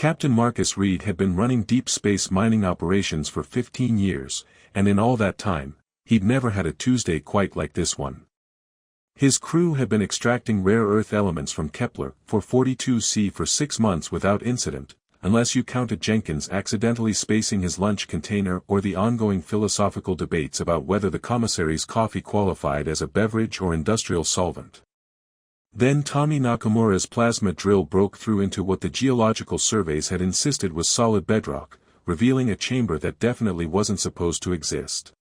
Captain Marcus Reed had been running deep space mining operations for 15 years, and in all that time, he'd never had a Tuesday quite like this one. His crew had been extracting rare earth elements from Kepler 442c for 6 months without incident, unless you counted Jenkins accidentally spacing his lunch container or the ongoing philosophical debates about whether the commissary's coffee qualified as a beverage or industrial solvent. Then Tommy Nakamura's plasma drill broke through into what the geological surveys had insisted was solid bedrock, revealing a chamber that definitely wasn't supposed to exist.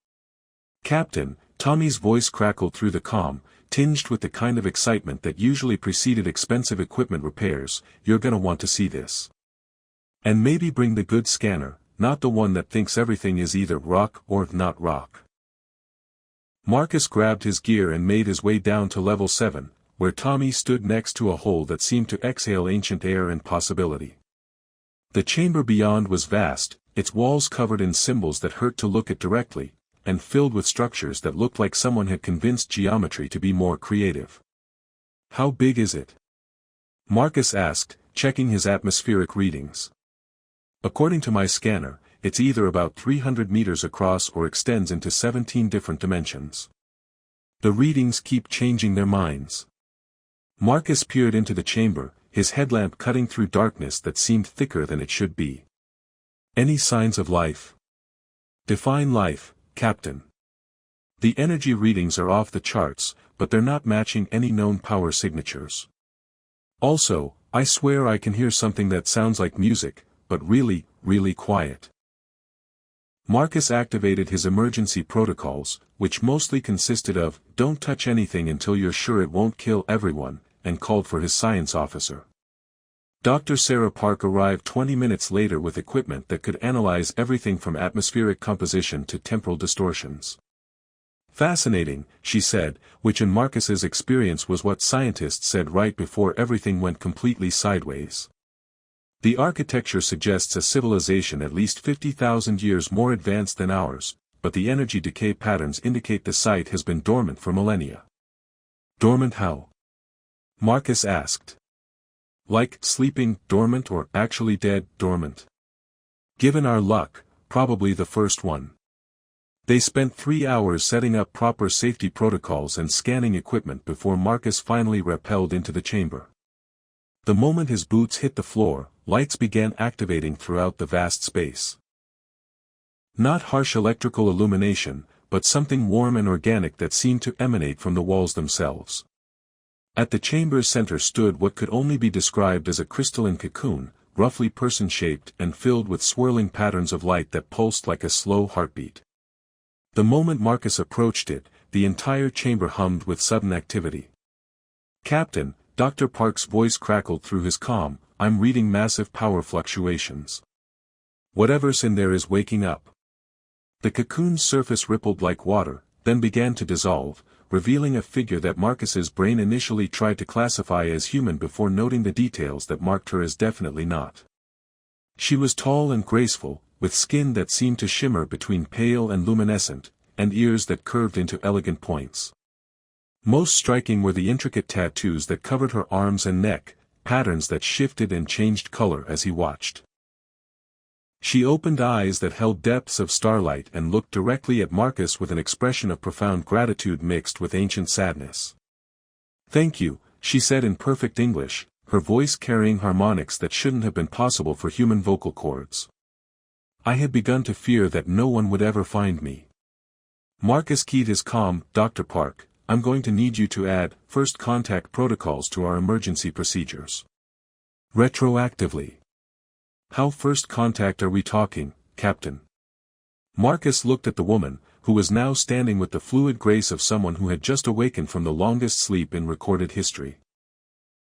"Captain," Tommy's voice crackled through the comm, tinged with the kind of excitement that usually preceded expensive equipment repairs, "you're gonna want to see this. And maybe bring the good scanner, not the one that thinks everything is either rock or not rock." Marcus grabbed his gear and made his way down to level 7, where Tommy stood next to a hole that seemed to exhale ancient air and possibility. The chamber beyond was vast, its walls covered in symbols that hurt to look at directly, and filled with structures that looked like someone had convinced geometry to be more creative. "How big is it?" Marcus asked, checking his atmospheric readings. "According to my scanner, it's either about 300 meters across or extends into 17 different dimensions. The readings keep changing their minds." Marcus peered into the chamber, his headlamp cutting through darkness that seemed thicker than it should be. "Any signs of life?" "Define life, Captain." "The energy readings are off the charts, but they're not matching any known power signatures. Also, I swear I can hear something that sounds like music, but really, really quiet." Marcus activated his emergency protocols, which mostly consisted of, "Don't touch anything until you're sure it won't kill everyone," and called for his science officer. Dr. Sarah Park arrived 20 minutes later with equipment that could analyze everything from atmospheric composition to temporal distortions. "Fascinating," she said, which in Marcus's experience was what scientists said right before everything went completely sideways. "The architecture suggests a civilization at least 50,000 years more advanced than ours, but the energy decay patterns indicate the site has been dormant for millennia." "Dormant how?" Marcus asked. "Like sleeping, dormant, or actually dead, dormant?" "Given our luck, probably the first one." They spent 3 hours setting up proper safety protocols and scanning equipment before Marcus finally rappelled into the chamber. The moment his boots hit the floor, lights began activating throughout the vast space. Not harsh electrical illumination, but something warm and organic that seemed to emanate from the walls themselves. At the chamber's center stood what could only be described as a crystalline cocoon, roughly person-shaped and filled with swirling patterns of light that pulsed like a slow heartbeat. The moment Marcus approached it, the entire chamber hummed with sudden activity. "Captain," Dr. Park's voice crackled through his comm, "I'm reading massive power fluctuations. Whatever's in there is waking up." The cocoon's surface rippled like water, then began to dissolve, revealing a figure that Marcus's brain initially tried to classify as human before noting the details that marked her as definitely not. She was tall and graceful, with skin that seemed to shimmer between pale and luminescent, and ears that curved into elegant points. Most striking were the intricate tattoos that covered her arms and neck, patterns that shifted and changed color as he watched. She opened eyes that held depths of starlight and looked directly at Marcus with an expression of profound gratitude mixed with ancient sadness. "Thank you," she said in perfect English, her voice carrying harmonics that shouldn't have been possible for human vocal cords. "I had begun to fear that no one would ever find me." Marcus keyed his comm, "Dr. Park, I'm going to need you to add first contact protocols to our emergency procedures. Retroactively." "How first contact are we talking, Captain?" Marcus looked at the woman, who was now standing with the fluid grace of someone who had just awakened from the longest sleep in recorded history.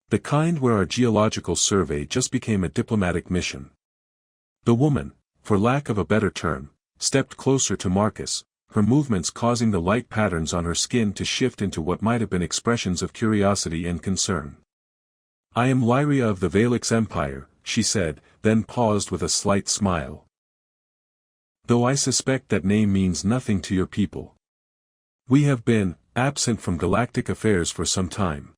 The kind where our geological survey just became a diplomatic mission. The woman, for lack of a better term, stepped closer to Marcus, her movements causing the light patterns on her skin to shift into what might have been expressions of curiosity and concern. "I am Lyria of the Valix Empire," she said, then paused with a slight smile. "Though I suspect that name means nothing to your people. We have been absent from galactic affairs for some time."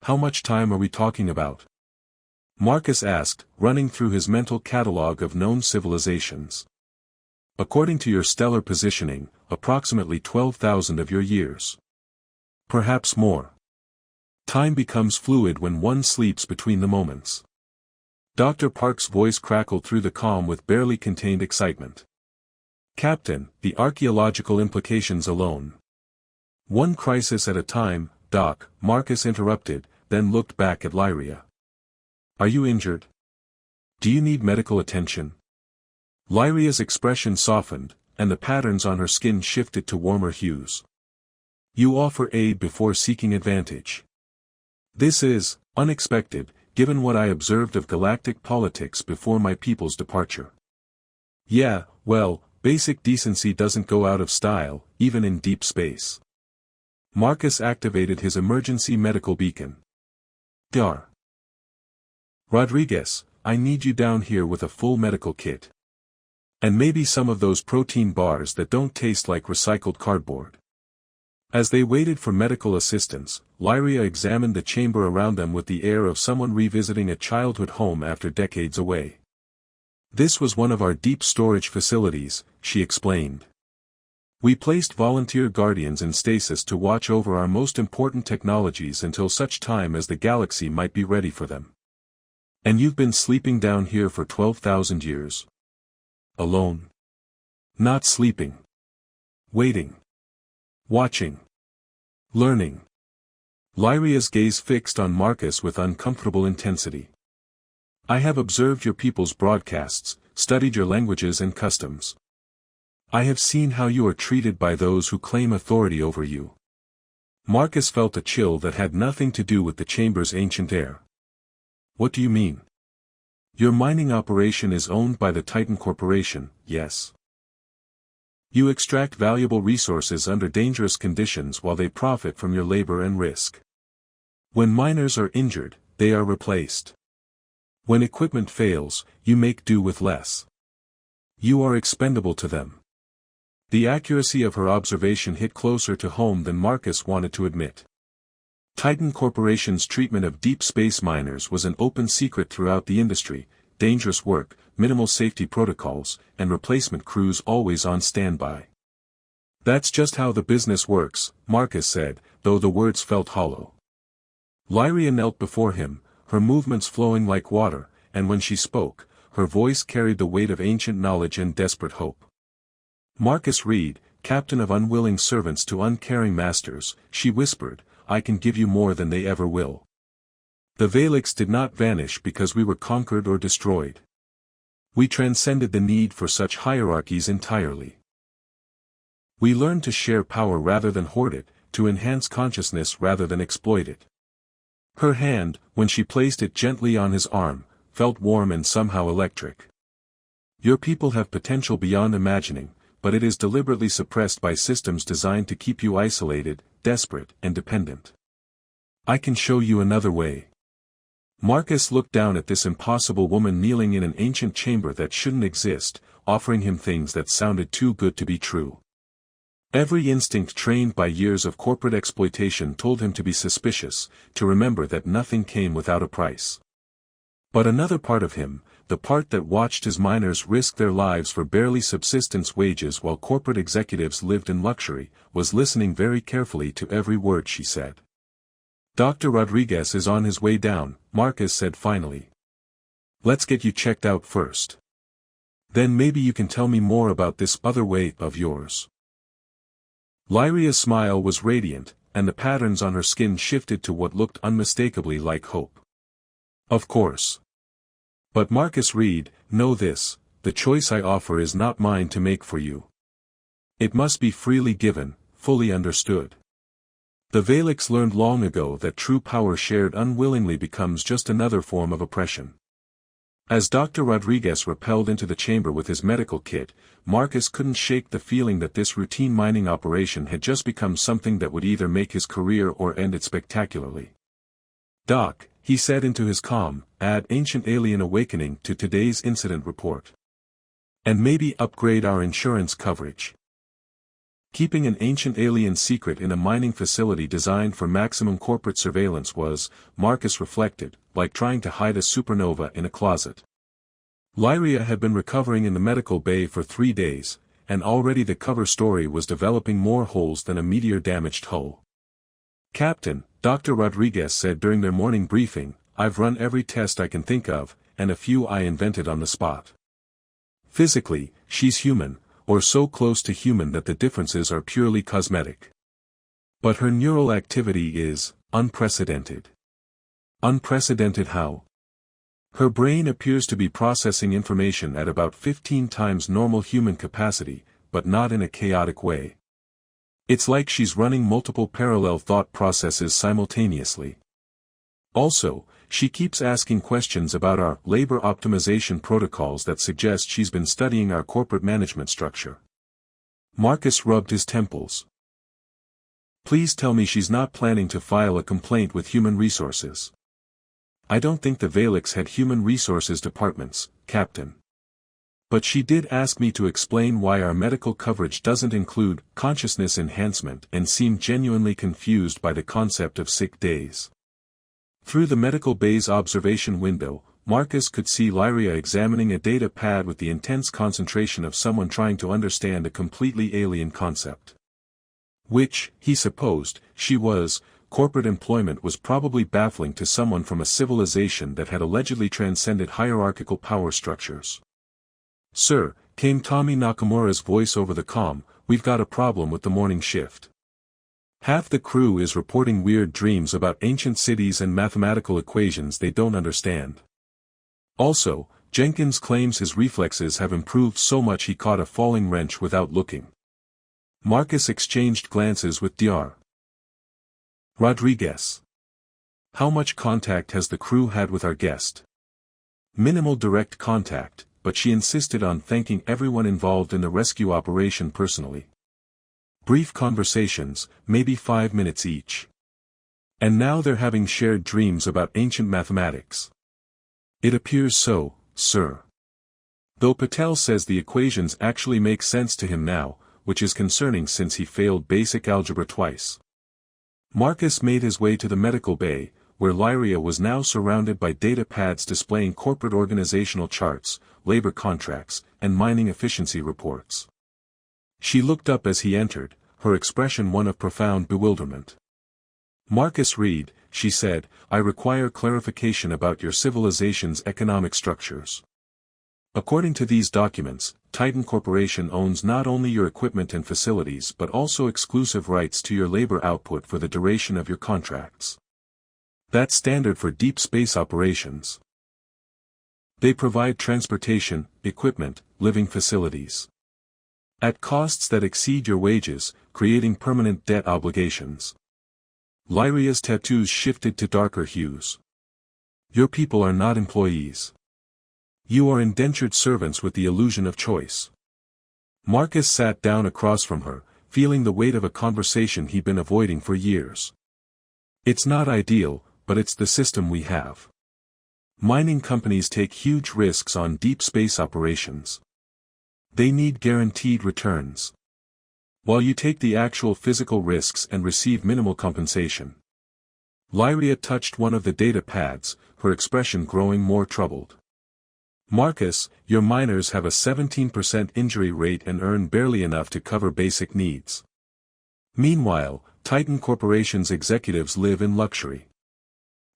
"How much time are we talking about?" Marcus asked, running through his mental catalogue of known civilizations. According to your stellar positioning, approximately 12,000 of your years. Perhaps more. Time becomes fluid when one sleeps between the moments. Dr. Park's voice crackled through the calm with barely contained excitement. Captain, the archaeological implications alone. One crisis at a time, Doc, Marcus interrupted, then looked back at Lyria. Are you injured? Do you need medical attention? Lyria's expression softened, and the patterns on her skin shifted to warmer hues. You offer aid before seeking advantage. This is unexpected, given what I observed of galactic politics before my people's departure. Yeah, well, basic decency doesn't go out of style, even in deep space. Marcus activated his emergency medical beacon. Dar. Rodriguez, I need you down here with a full medical kit. And maybe some of those protein bars that don't taste like recycled cardboard. As they waited for medical assistance, Lyria examined the chamber around them with the air of someone revisiting a childhood home after decades away. This was one of our deep storage facilities, she explained. We placed volunteer guardians in stasis to watch over our most important technologies until such time as the galaxy might be ready for them. And you've been sleeping down here for 12,000 years. Alone. Not sleeping. Waiting. Watching. Learning. Lyria's gaze fixed on Marcus with uncomfortable intensity. I have observed your people's broadcasts, studied your languages and customs. I have seen how you are treated by those who claim authority over you. Marcus felt a chill that had nothing to do with the chamber's ancient air. What do you mean? Your mining operation is owned by the Titan Corporation, yes. You extract valuable resources under dangerous conditions while they profit from your labor and risk. When miners are injured, they are replaced. When equipment fails, you make do with less. You are expendable to them. The accuracy of her observation hit closer to home than Marcus wanted to admit. Titan Corporation's treatment of deep space miners was an open secret throughout the industry: dangerous work, minimal safety protocols, and replacement crews always on standby. That's just how the business works, Marcus said, though the words felt hollow. Lyria knelt before him, her movements flowing like water, and when she spoke, her voice carried the weight of ancient knowledge and desperate hope. Marcus Reed, captain of unwilling servants to uncaring masters, she whispered, I can give you more than they ever will. The Valix did not vanish because we were conquered or destroyed. We transcended the need for such hierarchies entirely. We learned to share power rather than hoard it, to enhance consciousness rather than exploit it. Her hand, when she placed it gently on his arm, felt warm and somehow electric. Your people have potential beyond imagining, but it is deliberately suppressed by systems designed to keep you isolated, desperate, and dependent. I can show you another way. Marcus looked down at this impossible woman kneeling in an ancient chamber that shouldn't exist, offering him things that sounded too good to be true. Every instinct trained by years of corporate exploitation told him to be suspicious, to remember that nothing came without a price. But another part of him, the part that watched his miners risk their lives for barely subsistence wages while corporate executives lived in luxury, was listening very carefully to every word she said. Dr. Rodriguez is on his way down, Marcus said finally. Let's get you checked out first. Then maybe you can tell me more about this other way of yours. Lyria's smile was radiant, and the patterns on her skin shifted to what looked unmistakably like hope. Of course. But Marcus Reed, know this, the choice I offer is not mine to make for you. It must be freely given, fully understood. The Valix learned long ago that true power shared unwillingly becomes just another form of oppression. As Dr. Rodriguez rappelled into the chamber with his medical kit, Marcus couldn't shake the feeling that this routine mining operation had just become something that would either make his career or end it spectacularly. Doc, he said into his calm, add ancient alien awakening to today's incident report. And maybe upgrade our insurance coverage. Keeping an ancient alien secret in a mining facility designed for maximum corporate surveillance was, Marcus reflected, like trying to hide a supernova in a closet. Lyria had been recovering in the medical bay for 3 days, and already the cover story was developing more holes than a meteor-damaged hull. "Captain," Dr. Rodriguez said during their morning briefing, "I've run every test I can think of, and a few I invented on the spot. Physically, she's human, or so close to human that the differences are purely cosmetic. But her neural activity is unprecedented." Unprecedented how? "Her brain appears to be processing information at about 15 times normal human capacity, but not in a chaotic way. It's like she's running multiple parallel thought processes simultaneously. Also, she keeps asking questions about our labor optimization protocols that suggest she's been studying our corporate management structure." Marcus rubbed his temples. "Please tell me she's not planning to file a complaint with Human Resources." "I don't think the Valix had Human Resources departments, Captain. But she did ask me to explain why our medical coverage doesn't include consciousness enhancement and seemed genuinely confused by the concept of sick days." Through the medical bay's observation window, Marcus could see Lyria examining a data pad with the intense concentration of someone trying to understand a completely alien concept. Which, he supposed, she was. Corporate employment was probably baffling to someone from a civilization that had allegedly transcended hierarchical power structures. "Sir," came Tommy Nakamura's voice over the comm, "we've got a problem with the morning shift. Half the crew is reporting weird dreams about ancient cities and mathematical equations they don't understand. Also, Jenkins claims his reflexes have improved so much he caught a falling wrench without looking." Marcus exchanged glances with Dr. Rodriguez. "How much contact has the crew had with our guest?" "Minimal direct contact, but she insisted on thanking everyone involved in the rescue operation personally. Brief conversations, maybe 5 minutes each. And now they're having shared dreams about ancient mathematics." "It appears so, sir. Though Patel says the equations actually make sense to him now, which is concerning since he failed basic algebra twice." Marcus made his way to the medical bay, where Lyria was now surrounded by data pads displaying corporate organizational charts, labor contracts, and mining efficiency reports. She looked up as he entered, her expression one of profound bewilderment. "Marcus Reed," she said, "I require clarification about your civilization's economic structures. According to these documents, Titan Corporation owns not only your equipment and facilities but also exclusive rights to your labor output for the duration of your contracts. That's standard for deep space operations. They provide transportation, equipment, living facilities. At costs that exceed your wages, creating permanent debt obligations." Lyria's tattoos shifted to darker hues. "Your people are not employees. You are indentured servants with the illusion of choice." Marcus sat down across from her, feeling the weight of a conversation he'd been avoiding for years. "It's not ideal, but it's the system we have. Mining companies take huge risks on deep space operations. They need guaranteed returns. While you take the actual physical risks and receive minimal compensation." Lyria touched one of the data pads, her expression growing more troubled. "Marcus, your miners have a 17% injury rate and earn barely enough to cover basic needs. Meanwhile, Titan Corporation's executives live in luxury.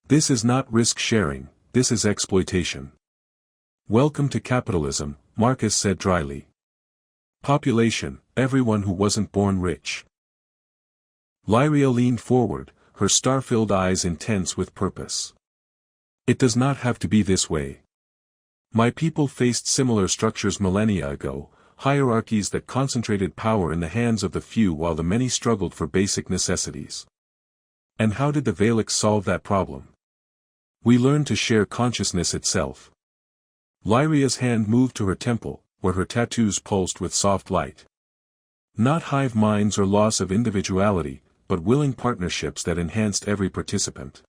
This is not risk-sharing, this is exploitation." "Welcome to capitalism," Marcus said dryly. "Population, everyone who wasn't born rich." Lyria leaned forward, her star-filled eyes intense with purpose. "It does not have to be this way. My people faced similar structures millennia ago, hierarchies that concentrated power in the hands of the few while the many struggled for basic necessities. And how did the Valix solve that problem? We learned to share consciousness itself." Lyria's hand moved to her temple, where her tattoos pulsed with soft light. "Not hive minds or loss of individuality, but willing partnerships that enhanced every participant.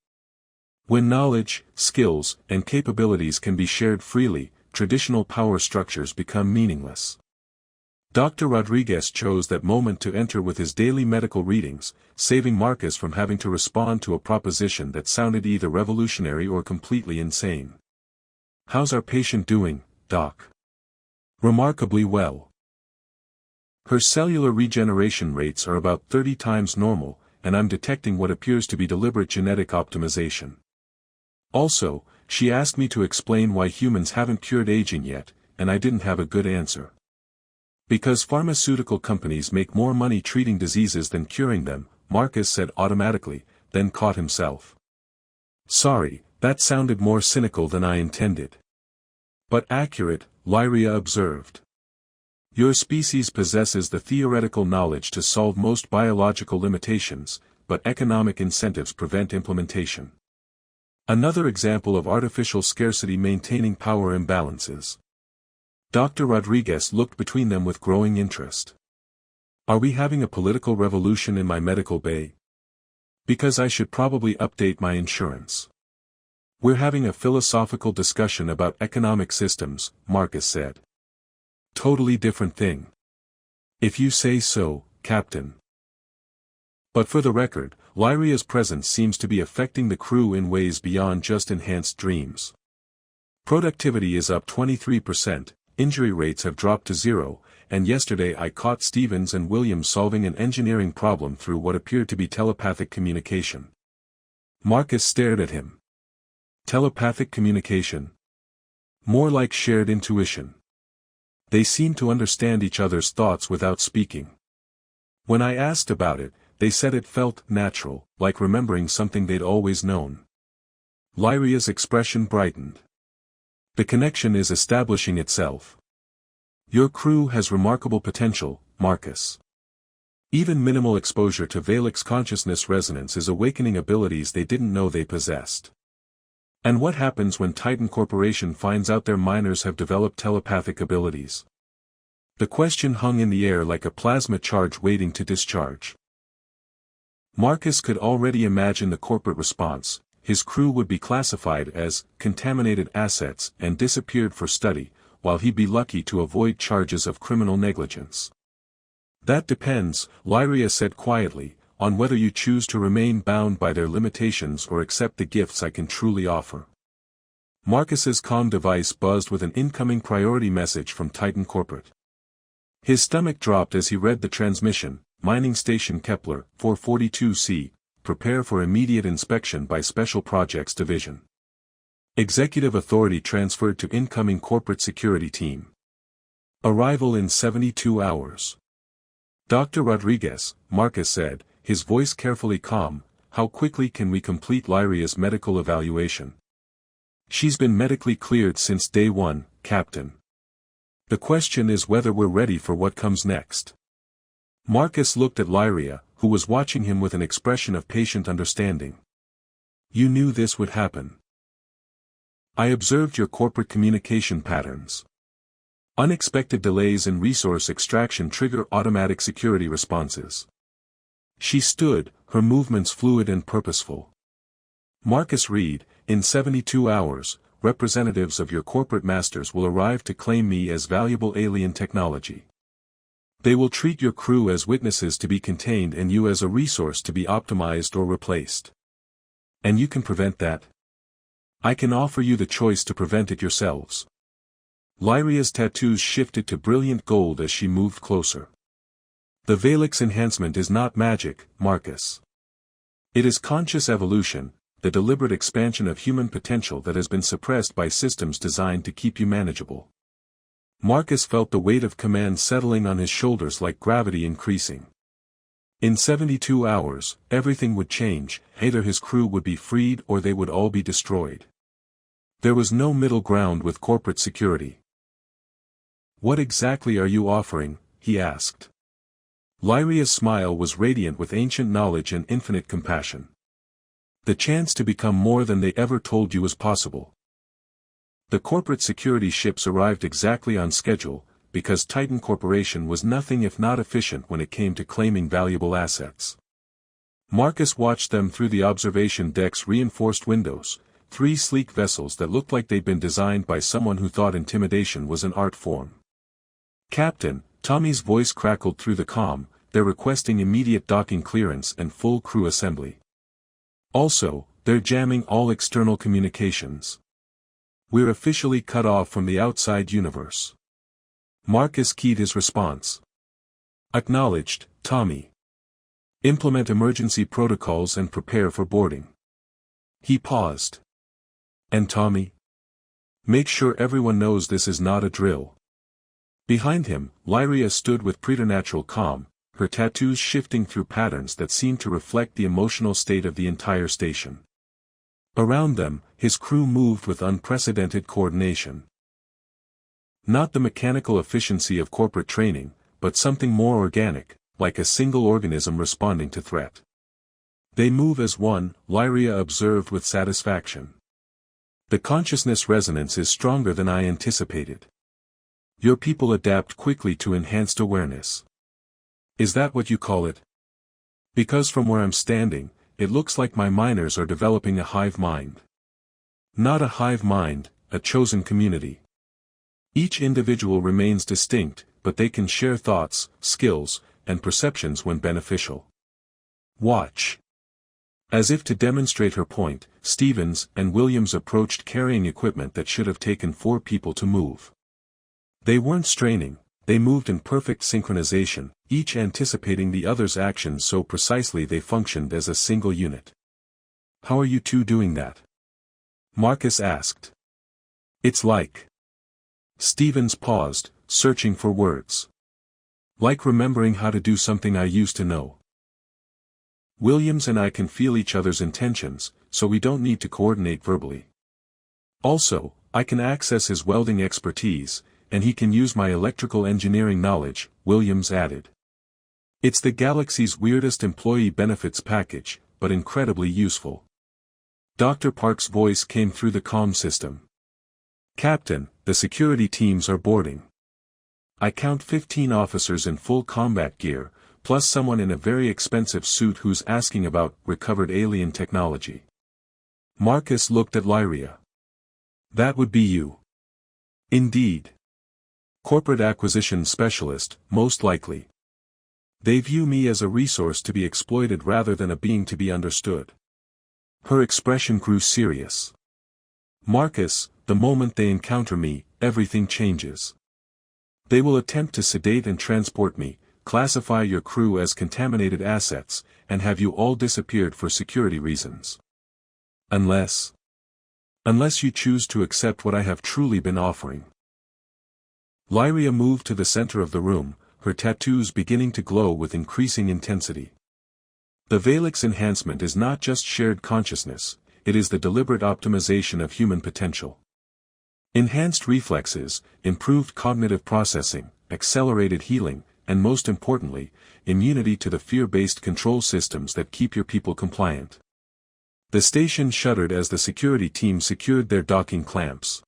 When knowledge, skills, and capabilities can be shared freely, traditional power structures become meaningless." Dr. Rodriguez chose that moment to enter with his daily medical readings, saving Marcus from having to respond to a proposition that sounded either revolutionary or completely insane. "How's our patient doing, Doc?" "Remarkably well. Her cellular regeneration rates are about 30 times normal, and I'm detecting what appears to be deliberate genetic optimization. Also, she asked me to explain why humans haven't cured aging yet, and I didn't have a good answer. Because pharmaceutical companies make more money treating diseases than curing them," Marcus said automatically, then caught himself. "Sorry, that sounded more cynical than I intended. But accurate," Lyria observed. "Your species possesses the theoretical knowledge to solve most biological limitations, but economic incentives prevent implementation. Another example of artificial scarcity maintaining power imbalances." Dr. Rodriguez looked between them with growing interest. "Are we having a political revolution in my medical bay? Because I should probably update my insurance." "We're having a philosophical discussion about economic systems," Marcus said. "Totally different thing." "If you say so, Captain." But for the record, Lyria's presence seems to be affecting the crew in ways beyond just enhanced dreams. Productivity is up 23%, injury rates have dropped to 0, and yesterday I caught Stevens and Williams solving an engineering problem through what appeared to be telepathic communication. Marcus stared at him. Telepathic communication? More like shared intuition. They seemed to understand each other's thoughts without speaking. When I asked about it, they said it felt natural, like remembering something they'd always known. Lyria's expression brightened. "The connection is establishing itself. Your crew has remarkable potential, Marcus. Even minimal exposure to Valix consciousness resonance is awakening abilities they didn't know they possessed." "And what happens when Titan Corporation finds out their miners have developed telepathic abilities?" The question hung in the air like a plasma charge waiting to discharge. Marcus could already imagine the corporate response. His crew would be classified as contaminated assets and disappeared for study, while he'd be lucky to avoid charges of criminal negligence. "That depends," Lyria said quietly, "on whether you choose to remain bound by their limitations or accept the gifts I can truly offer." Marcus's comm device buzzed with an incoming priority message from Titan Corporate. His stomach dropped as he read the transmission: "Mining Station Kepler, 442C. Prepare for immediate inspection by Special Projects Division. Executive authority transferred to incoming corporate security team. Arrival in 72 hours. Dr. Rodriguez," Marcus said, his voice carefully calm, "how quickly can we complete Lyria's medical evaluation?" "She's been medically cleared since day 1, Captain. The question is whether we're ready for what comes next." Marcus looked at Lyria, who was watching him with an expression of patient understanding. "You knew this would happen. I observed your corporate communication patterns. Unexpected delays in resource extraction trigger automatic security responses." She stood, her movements fluid and purposeful. "Marcus Reed, in 72 hours, representatives of your corporate masters will arrive to claim me as valuable alien technology. They will treat your crew as witnesses to be contained and you as a resource to be optimized or replaced. And you can prevent that? I can offer you the choice to prevent it yourselves." Lyria's tattoos shifted to brilliant gold as she moved closer. "The Valix enhancement is not magic, Marcus. It is conscious evolution, the deliberate expansion of human potential that has been suppressed by systems designed to keep you manageable." Marcus felt the weight of command settling on his shoulders like gravity increasing. In 72 hours, everything would change, either his crew would be freed or they would all be destroyed. There was no middle ground with corporate security. "What exactly are you offering?" he asked. Lyria's smile was radiant with ancient knowledge and infinite compassion. "The chance to become more than they ever told you was possible." The corporate security ships arrived exactly on schedule, because Titan Corporation was nothing if not efficient when it came to claiming valuable assets. Marcus watched them through the observation deck's reinforced windows, 3 sleek vessels that looked like they'd been designed by someone who thought intimidation was an art form. "Captain, Tommy's voice crackled through the comm, they're requesting immediate docking clearance and full crew assembly. Also, they're jamming all external communications. We're officially cut off from the outside universe. Marcus keyed his response. Acknowledged, Tommy. Implement emergency protocols and prepare for boarding. He paused. And Tommy? Make sure everyone knows this is not a drill. Behind him, Lyria stood with preternatural calm, her tattoos shifting through patterns that seemed to reflect the emotional state of the entire station. Around them, his crew moved with unprecedented coordination. Not the mechanical efficiency of corporate training, but something more organic, like a single organism responding to threat. They move as one, Lyria observed with satisfaction. The consciousness resonance is stronger than I anticipated. Your people adapt quickly to enhanced awareness. Is that what you call it? Because from where I'm standing, it looks like my miners are developing a hive mind. Not a hive mind, a chosen community. Each individual remains distinct, but they can share thoughts, skills, and perceptions when beneficial. Watch. As if to demonstrate her point, Stevens and Williams approached carrying equipment that should have taken 4 people to move. They weren't straining, they moved in perfect synchronization, each anticipating the other's actions so precisely they functioned as a single unit. How are you two doing that? Marcus asked. It's like. Stevens paused, searching for words. Like remembering how to do something I used to know. Williams and I can feel each other's intentions, so we don't need to coordinate verbally. Also, I can access his welding expertise, and he can use my electrical engineering knowledge, Williams added. It's the galaxy's weirdest employee benefits package, but incredibly useful. Dr. Park's voice came through the comm system. Captain, the security teams are boarding. I count 15 officers in full combat gear, plus someone in a very expensive suit who's asking about recovered alien technology. Marcus looked at Lyria. That would be you. Indeed. Corporate acquisition specialist, most likely. They view me as a resource to be exploited rather than a being to be understood. Her expression grew serious. Marcus, the moment they encounter me, everything changes. They will attempt to sedate and transport me, classify your crew as contaminated assets, and have you all disappeared for security reasons. Unless you choose to accept what I have truly been offering. Lyria moved to the center of the room, her tattoos beginning to glow with increasing intensity. The Valix enhancement is not just shared consciousness, it is the deliberate optimization of human potential. Enhanced reflexes, improved cognitive processing, accelerated healing, and most importantly, immunity to the fear-based control systems that keep your people compliant. The station shuddered as the security team secured their docking clamps.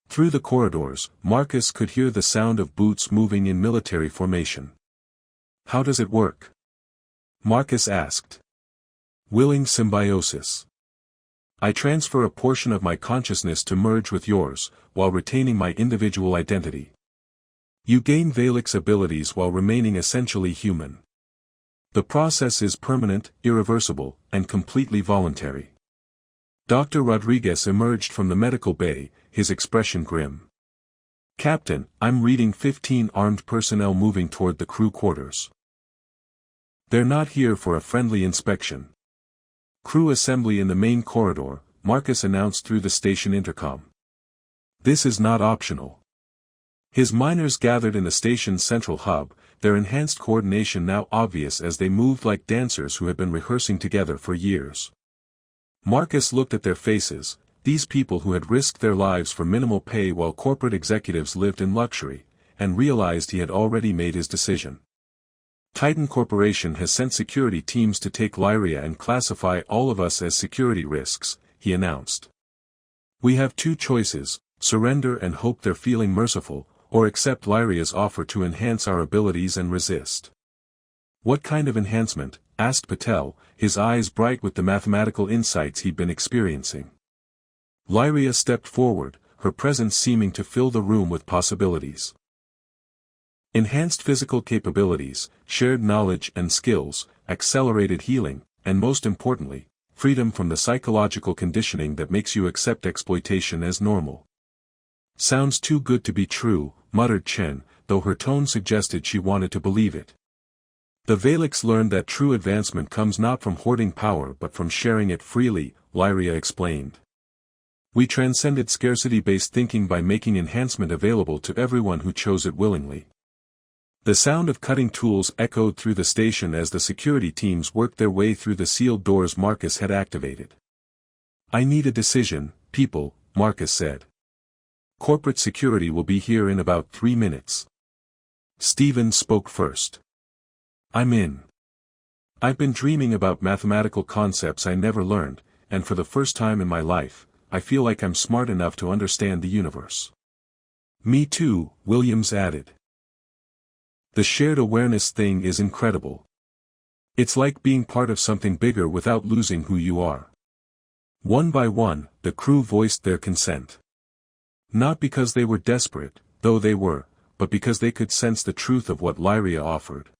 Through the corridors, Marcus could hear the sound of boots moving in military formation. How does it work? Marcus asked. Willing symbiosis. I transfer a portion of my consciousness to merge with yours, while retaining my individual identity. You gain Valix abilities while remaining essentially human. The process is permanent, irreversible, and completely voluntary. Dr. Rodriguez emerged from the medical bay, his expression grim. Captain, I'm reading 15 armed personnel moving toward the crew quarters. They're not here for a friendly inspection. Crew assembly in the main corridor, Marcus announced through the station intercom. This is not optional. His miners gathered in the station's central hub, their enhanced coordination now obvious as they moved like dancers who had been rehearsing together for years. Marcus looked at their faces, these people who had risked their lives for minimal pay while corporate executives lived in luxury, and realized he had already made his decision. Titan Corporation has sent security teams to take Lyria and classify all of us as security risks, he announced. We have 2 choices, surrender and hope they're feeling merciful, or accept Lyria's offer to enhance our abilities and resist. What kind of enhancement? Asked Patel, his eyes bright with the mathematical insights he'd been experiencing. Lyria stepped forward, her presence seeming to fill the room with possibilities. Enhanced physical capabilities, shared knowledge and skills, accelerated healing, and most importantly, freedom from the psychological conditioning that makes you accept exploitation as normal. Sounds too good to be true, muttered Chen, though her tone suggested she wanted to believe it. The Valix learned that true advancement comes not from hoarding power but from sharing it freely, Lyria explained. We transcended scarcity-based thinking by making enhancement available to everyone who chose it willingly. The sound of cutting tools echoed through the station as the security teams worked their way through the sealed doors Marcus had activated. I need a decision, people, Marcus said. Corporate security will be here in about 3 minutes. Steven spoke first. I'm in. I've been dreaming about mathematical concepts I never learned, and for the first time in my life, I feel like I'm smart enough to understand the universe. Me too, Williams added. The shared awareness thing is incredible. It's like being part of something bigger without losing who you are. One by one, the crew voiced their consent. Not because they were desperate, though they were, but because they could sense the truth of what Lyria offered.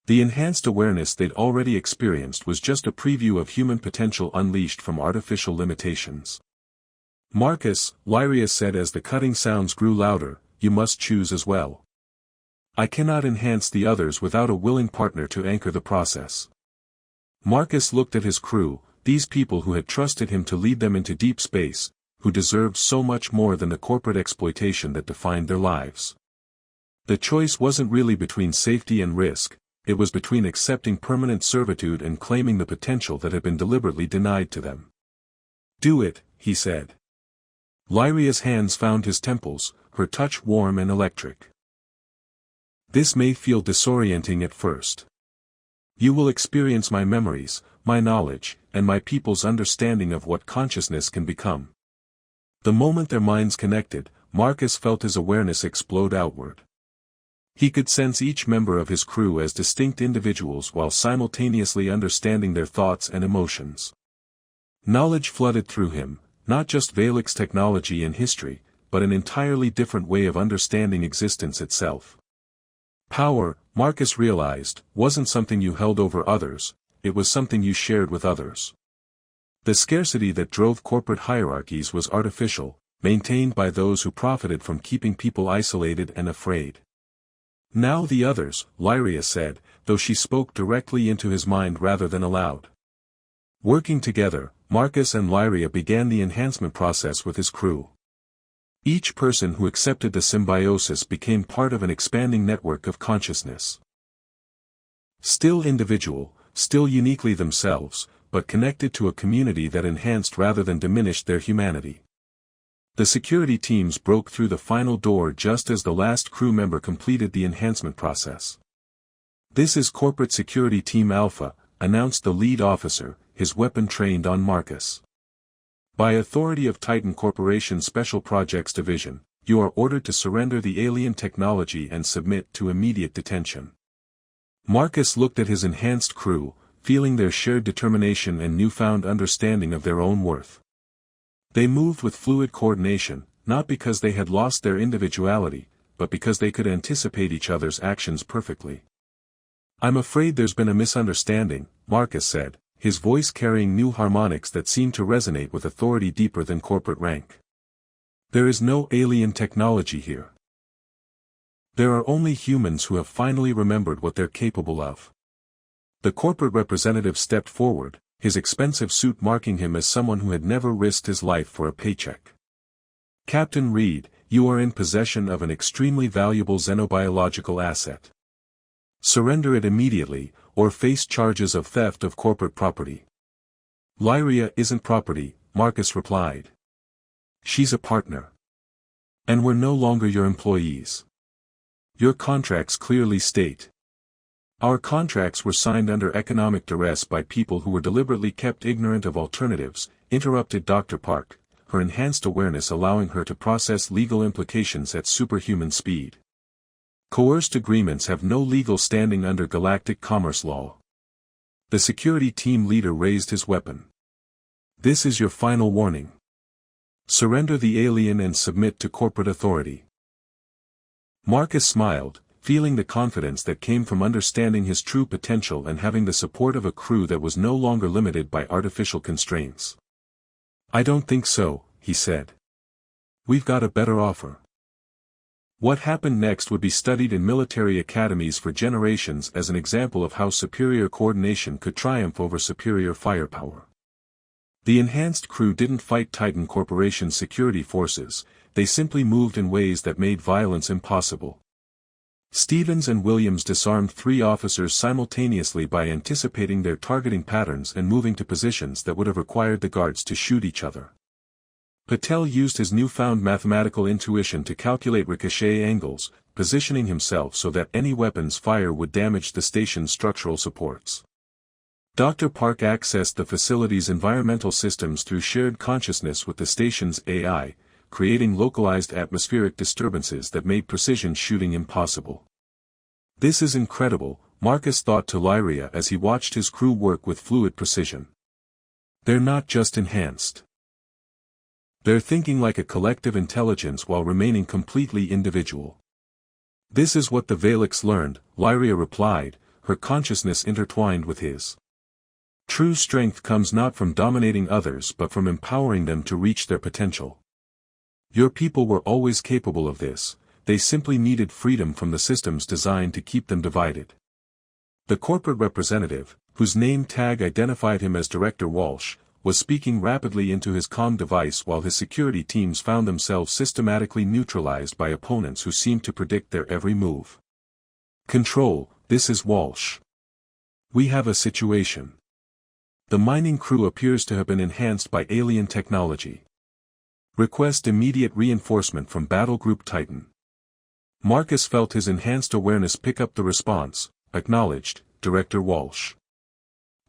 The enhanced awareness they'd already experienced was just a preview of human potential unleashed from artificial limitations. Marcus, Lyria said as the cutting sounds grew louder, you must choose as well. I cannot enhance the others without a willing partner to anchor the process. Marcus looked at his crew, these people who had trusted him to lead them into deep space, who deserved so much more than the corporate exploitation that defined their lives. The choice wasn't really between safety and risk, it was between accepting permanent servitude and claiming the potential that had been deliberately denied to them. Do it, he said. Lyria's hands found his temples, her touch warm and electric. This may feel disorienting at first. You will experience my memories, my knowledge, and my people's understanding of what consciousness can become. The moment their minds connected, Marcus felt his awareness explode outward. He could sense each member of his crew as distinct individuals while simultaneously understanding their thoughts and emotions. Knowledge flooded through him, not just Valix technology and history, but an entirely different way of understanding existence itself. Power, Marcus realized, wasn't something you held over others, it was something you shared with others. The scarcity that drove corporate hierarchies was artificial, maintained by those who profited from keeping people isolated and afraid. Now the others, Lyria said, though she spoke directly into his mind rather than aloud. Working together, Marcus and Lyria began the enhancement process with his crew. Each person who accepted the symbiosis became part of an expanding network of consciousness. Still individual, still uniquely themselves, but connected to a community that enhanced rather than diminished their humanity. The security teams broke through the final door just as the last crew member completed the enhancement process. This is Corporate Security Team Alpha, announced the lead officer, his weapon trained on Marcus. By authority of Titan Corporation's Special Projects Division, you are ordered to surrender the alien technology and submit to immediate detention. Marcus looked at his enhanced crew, feeling their shared determination and newfound understanding of their own worth. They moved with fluid coordination, not because they had lost their individuality, but because they could anticipate each other's actions perfectly. I'm afraid there's been a misunderstanding, Marcus said, his voice carrying new harmonics that seemed to resonate with authority deeper than corporate rank. There is no alien technology here. There are only humans who have finally remembered what they're capable of. The corporate representative stepped forward, his expensive suit marking him as someone who had never risked his life for a paycheck. Captain Reed, you are in possession of an extremely valuable xenobiological asset. Surrender it immediately, or face charges of theft of corporate property. Lyria isn't property, Marcus replied. She's a partner. And we're no longer your employees. Your contracts clearly state. Our contracts were signed under economic duress by people who were deliberately kept ignorant of alternatives, interrupted Dr. Park, her enhanced awareness allowing her to process legal implications at superhuman speed. Coerced agreements have no legal standing under galactic commerce law. The security team leader raised his weapon. This is your final warning. Surrender the alien and submit to corporate authority. Marcus smiled, feeling the confidence that came from understanding his true potential and having the support of a crew that was no longer limited by artificial constraints. "I don't think so," he said. "We've got a better offer." What happened next would be studied in military academies for generations as an example of how superior coordination could triumph over superior firepower. The enhanced crew didn't fight Titan Corporation's security forces, they simply moved in ways that made violence impossible. Stevens and Williams disarmed 3 officers simultaneously by anticipating their targeting patterns and moving to positions that would have required the guards to shoot each other. Patel used his newfound mathematical intuition to calculate ricochet angles, positioning himself so that any weapon's fire would damage the station's structural supports. Dr. Park accessed the facility's environmental systems through shared consciousness with the station's AI, creating localized atmospheric disturbances that made precision shooting impossible. "This is incredible," Marcus thought to Lyria as he watched his crew work with fluid precision. "They're not just enhanced. They're thinking like a collective intelligence while remaining completely individual." "This is what the Valix learned," Lyria replied, her consciousness intertwined with his. "True strength comes not from dominating others but from empowering them to reach their potential. Your people were always capable of this, they simply needed freedom from the systems designed to keep them divided." The corporate representative, whose name tag identified him as Director Walsh, was speaking rapidly into his comm device while his security teams found themselves systematically neutralized by opponents who seemed to predict their every move. "Control, this is Walsh. We have a situation. The mining crew appears to have been enhanced by alien technology. Request immediate reinforcement from Battle Group Titan." Marcus felt his enhanced awareness pick up the response. "Acknowledged, Director Walsh.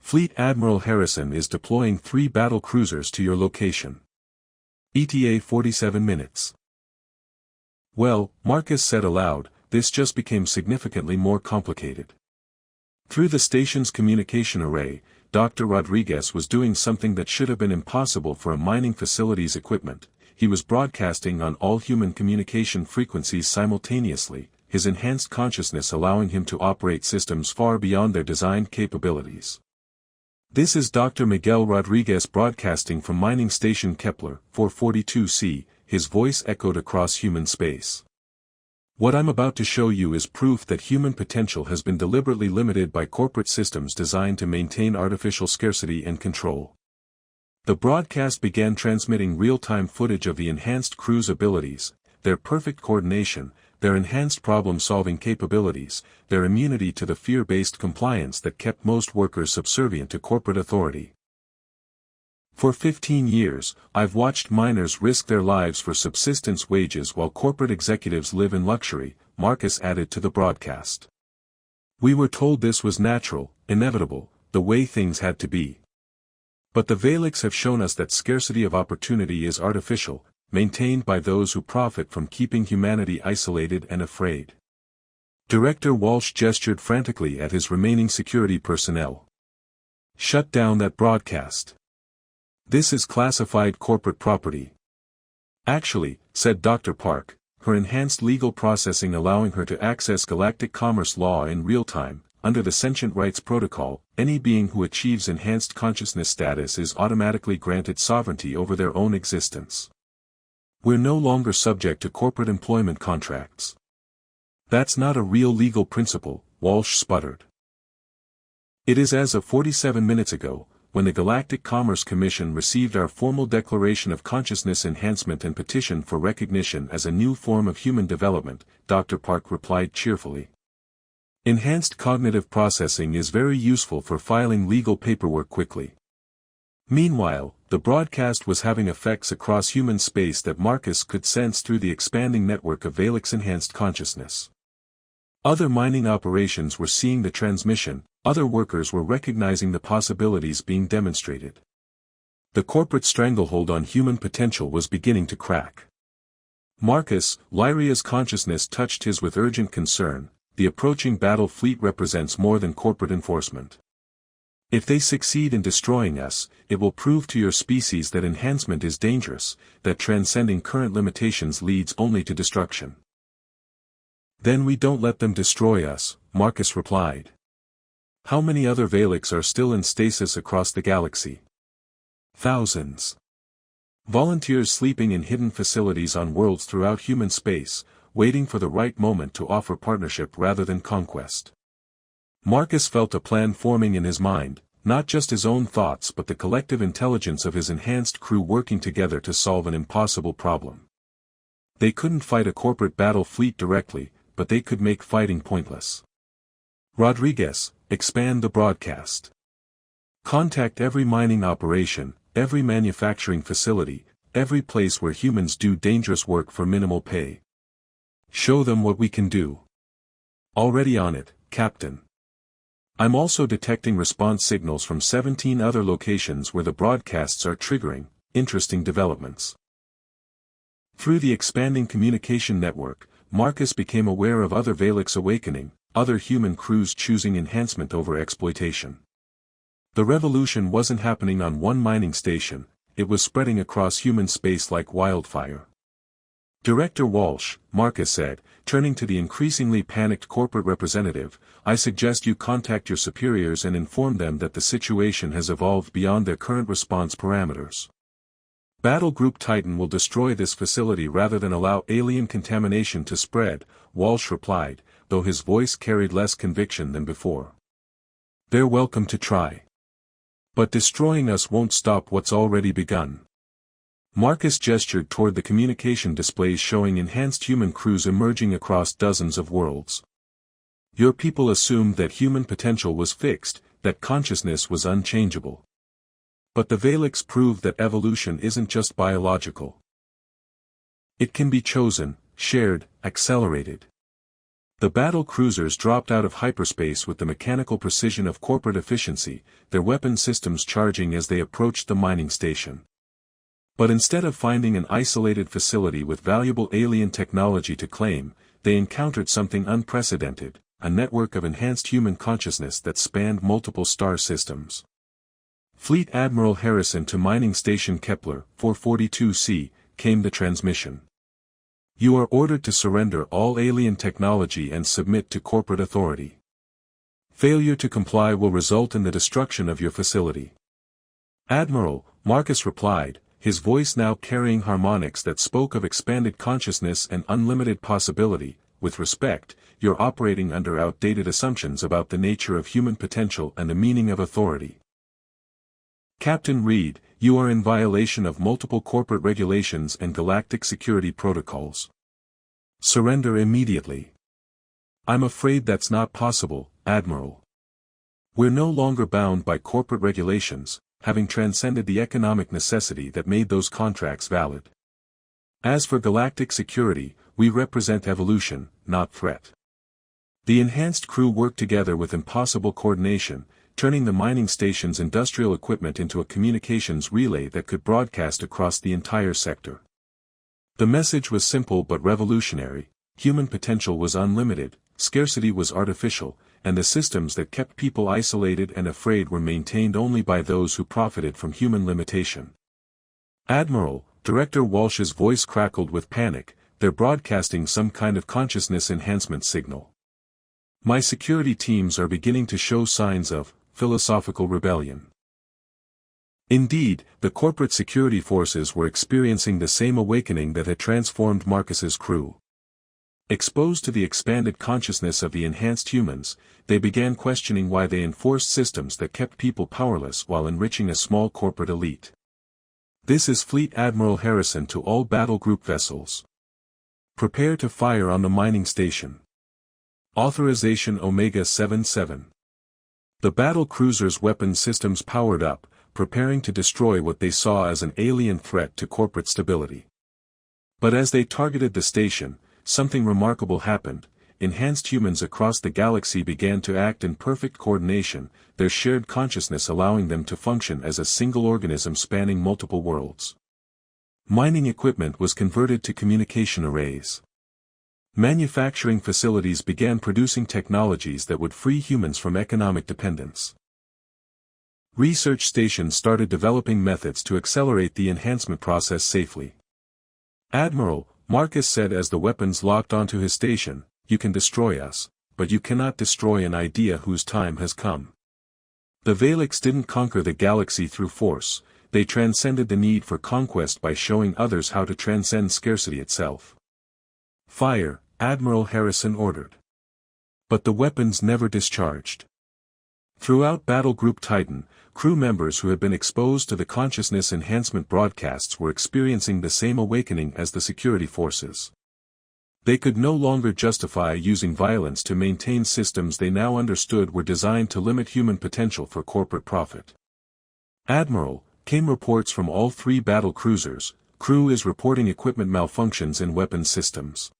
Fleet Admiral Harrison is deploying 3 battle cruisers to your location. ETA 47 minutes. Well, Marcus said aloud, this just became significantly more complicated. Through the station's communication array, Dr. Rodriguez was doing something that should have been impossible for a mining facility's equipment. He was broadcasting on all human communication frequencies simultaneously, his enhanced consciousness allowing him to operate systems far beyond their designed capabilities. "This is Dr. Miguel Rodriguez broadcasting from Mining Station Kepler, 442C, his voice echoed across human space. "What I'm about to show you is proof that human potential has been deliberately limited by corporate systems designed to maintain artificial scarcity and control." The broadcast began transmitting real-time footage of the enhanced crew's abilities, their perfect coordination, their enhanced problem-solving capabilities, their immunity to the fear-based compliance that kept most workers subservient to corporate authority. "For 15 years, I've watched miners risk their lives for subsistence wages while corporate executives live in luxury," Marcus added to the broadcast. "We were told this was natural, inevitable, the way things had to be. But the Valix have shown us that scarcity of opportunity is artificial, maintained by those who profit from keeping humanity isolated and afraid." Director Walsh gestured frantically at his remaining security personnel. "Shut down that broadcast. This is classified corporate property." "Actually," said Dr. Park, her enhanced legal processing allowing her to access galactic commerce law in real time, under the Sentient Rights Protocol, any being who achieves enhanced consciousness status is automatically granted sovereignty over their own existence. We're no longer subject to corporate employment contracts." "That's not a real legal principle," Walsh sputtered. "It is as of 47 minutes ago, when the Galactic Commerce Commission received our formal declaration of consciousness enhancement and petition for recognition as a new form of human development," Dr. Park replied cheerfully. "Enhanced cognitive processing is very useful for filing legal paperwork quickly." Meanwhile, the broadcast was having effects across human space that Marcus could sense through the expanding network of Valix enhanced consciousness. Other mining operations were seeing the transmission, other workers were recognizing the possibilities being demonstrated. The corporate stranglehold on human potential was beginning to crack. Marcus, Lyria's consciousness touched his with urgent concern. The approaching battle fleet represents more than corporate enforcement. If they succeed in destroying us, it will prove to your species that enhancement is dangerous, that transcending current limitations leads only to destruction. Then we don't let them destroy us, Marcus replied. How many other Valix are still in stasis across the galaxy? Thousands. Volunteers sleeping in hidden facilities on worlds throughout human space, waiting for the right moment to offer partnership rather than conquest. Marcus felt a plan forming in his mind, not just his own thoughts but the collective intelligence of his enhanced crew working together to solve an impossible problem. They couldn't fight a corporate battle fleet directly, but they could make fighting pointless. Rodriguez, expand the broadcast. Contact every mining operation, every manufacturing facility, every place where humans do dangerous work for minimal pay. Show them what we can do. Already on it, Captain. I'm also detecting response signals from 17 other locations where the broadcasts are triggering interesting developments. Through the expanding communication network, Marcus became aware of other Valix awakening, other human crews choosing enhancement over exploitation. The revolution wasn't happening on one mining station, it was spreading across human space like wildfire. Director Walsh, Marcus said, turning to the increasingly panicked corporate representative, I suggest you contact your superiors and inform them that the situation has evolved beyond their current response parameters. Battle Group Titan will destroy this facility rather than allow alien contamination to spread, Walsh replied, though his voice carried less conviction than before. They're welcome to try. But destroying us won't stop what's already begun. Marcus gestured toward the communication displays showing enhanced human crews emerging across dozens of worlds. Your people assumed that human potential was fixed, that consciousness was unchangeable. But the Valix proved that evolution isn't just biological. It can be chosen, shared, accelerated. The battle cruisers dropped out of hyperspace with the mechanical precision of corporate efficiency, their weapon systems charging as they approached the mining station. But instead of finding an isolated facility with valuable alien technology to claim, they encountered something unprecedented, a network of enhanced human consciousness that spanned multiple star systems. Fleet Admiral Harrison to Mining Station Kepler, 442C, came the transmission. You are ordered to surrender all alien technology and submit to corporate authority. Failure to comply will result in the destruction of your facility. Admiral, Marcus replied, his voice now carrying harmonics that spoke of expanded consciousness and unlimited possibility. With respect, you're operating under outdated assumptions about the nature of human potential and the meaning of authority. Captain Reed, you are in violation of multiple corporate regulations and galactic security protocols. Surrender immediately. I'm afraid that's not possible, Admiral. We're no longer bound by corporate regulations, having transcended the economic necessity that made those contracts valid. As for galactic security, we represent evolution, not threat. The enhanced crew worked together with impossible coordination, turning the mining station's industrial equipment into a communications relay that could broadcast across the entire sector. The message was simple but revolutionary: human potential was unlimited, scarcity was artificial, and the systems that kept people isolated and afraid were maintained only by those who profited from human limitation. Admiral, Director Walsh's voice crackled with panic, they're broadcasting some kind of consciousness enhancement signal. My security teams are beginning to show signs of philosophical rebellion. Indeed, the corporate security forces were experiencing the same awakening that had transformed Marcus's crew. Exposed to the expanded consciousness of the enhanced humans, they began questioning why they enforced systems that kept people powerless while enriching a small corporate elite. This is Fleet Admiral Harrison to all battle group vessels. Prepare to fire on the mining station. Authorization Omega-77. The battle cruiser's weapon systems powered up, preparing to destroy what they saw as an alien threat to corporate stability. But as they targeted the station, something remarkable happened. Enhanced humans across the galaxy began to act in perfect coordination, their shared consciousness allowing them to function as a single organism spanning multiple worlds. Mining equipment was converted to communication arrays. Manufacturing facilities began producing technologies that would free humans from economic dependence. Research stations started developing methods to accelerate the enhancement process safely. Admiral, Marcus said as the weapons locked onto his station, you can destroy us, but you cannot destroy an idea whose time has come. The Valix didn't conquer the galaxy through force, they transcended the need for conquest by showing others how to transcend scarcity itself. Fire, Admiral Harrison ordered. But the weapons never discharged. Throughout Battle Group Titan, crew members who had been exposed to the consciousness enhancement broadcasts were experiencing the same awakening as the security forces. They could no longer justify using violence to maintain systems they now understood were designed to limit human potential for corporate profit. Admiral, came reports from all 3 battle cruisers, crew is reporting equipment malfunctions in weapons systems.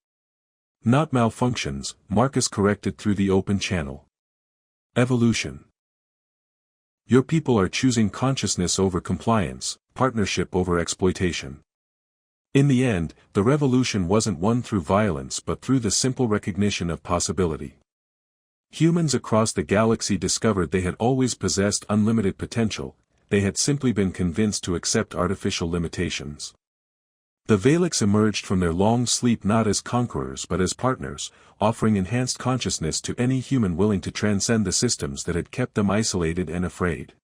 Not malfunctions, Marcus corrected through the open channel. Evolution. Your people are choosing consciousness over compliance, partnership over exploitation. In the end, the revolution wasn't won through violence but through the simple recognition of possibility. Humans across the galaxy discovered they had always possessed unlimited potential, they had simply been convinced to accept artificial limitations. The Valix emerged from their long sleep not as conquerors but as partners, offering enhanced consciousness to any human willing to transcend the systems that had kept them isolated and afraid.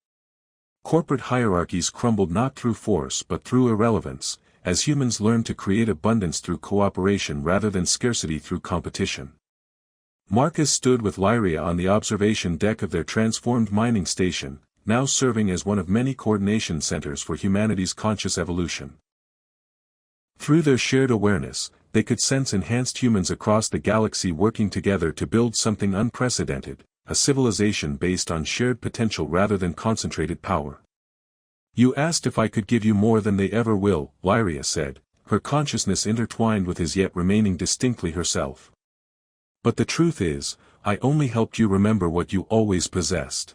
Corporate hierarchies crumbled not through force but through irrelevance, as humans learned to create abundance through cooperation rather than scarcity through competition. Marcus stood with Lyria on the observation deck of their transformed mining station, now serving as one of many coordination centers for humanity's conscious evolution. Through their shared awareness, they could sense enhanced humans across the galaxy working together to build something unprecedented, a civilization based on shared potential rather than concentrated power. You asked if I could give you more than they ever will, Lyria said, her consciousness intertwined with his yet remaining distinctly herself. But the truth is, I only helped you remember what you always possessed.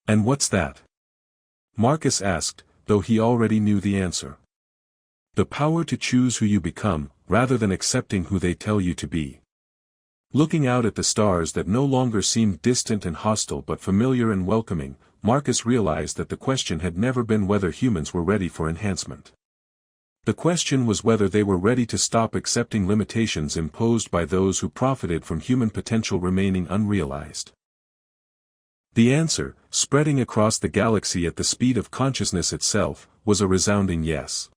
And what's that? Marcus asked, though he already knew the answer. The power to choose who you become, rather than accepting who they tell you to be. Looking out at the stars that no longer seemed distant and hostile but familiar and welcoming, Marcus realized that the question had never been whether humans were ready for enhancement. The question was whether they were ready to stop accepting limitations imposed by those who profited from human potential remaining unrealized. The answer, spreading across the galaxy at the speed of consciousness itself, was a resounding yes.